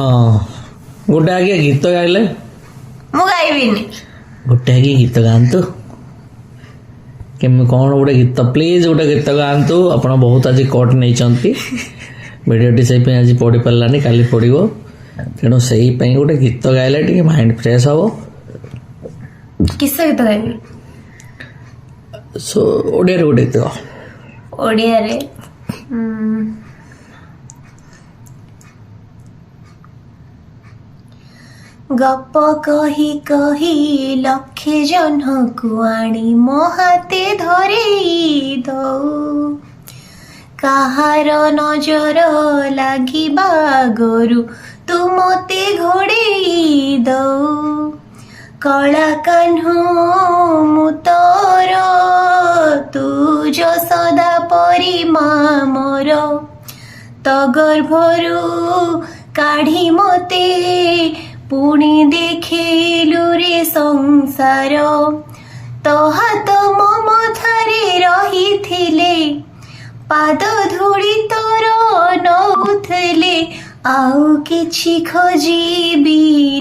हाँ गोटे आगे गीत गाइले मु गाइबिनी गोटे आगे गीत गातु केमी कौन गोटे गीत प्लीज गोटे गीत गातु आप बहुत आज कट नहीं भिडटी से आज पढ़ी पारानी काली पड़ो तेणु से गोटे गीत गाइले टे माइंड फ्रेश हम किस गीत गाइबी सो ओडिया गोटे गीत ओडिया रे गप कही कही लक्षे जन को आनी मो हाथे धरे दऊ काहार नजर लागिबा गरु तू मते घोड़े दऊ कला कान्हू मु तोर तू यशोदा परी माँ मोर तो गर्भरू काढ़ी मते पुणी देखेलु रे संसार तो हाथ मो मथारे रही पाद धूली तोर नौथले आउ किछि खोजिबी